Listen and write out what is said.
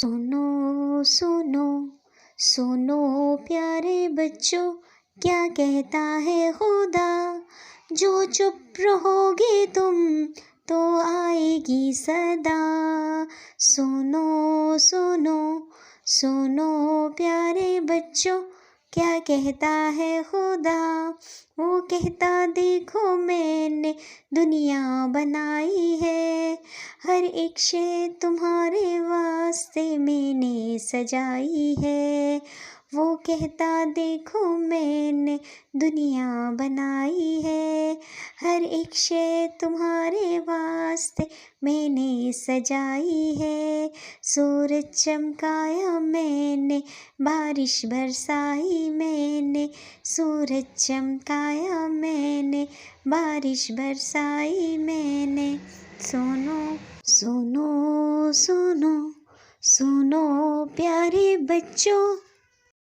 सुनो सुनो सुनो प्यारे बच्चों, क्या कहता है खुदा। जो चुप रहोगे तुम तो आएगी सदा। सुनो सुनो सुनो प्यारे बच्चों, क्या कहता है खुदा। वो कहता देखो मैंने दुनिया बनाई है, हर एक शे तुम्हारे वास्ते मैंने सजाई है। वो कहता देखो मैंने दुनिया बनाई है, हर एक शे तुम्हारे वास्ते मैंने सजाई है। सूरज चमकाया मैंने, बारिश बरसाई मैंने, सूरज चमकाया मैंने, बारिश बरसाई मैंने। सुनो सुनो सुनो सुनो प्यारे बच्चों,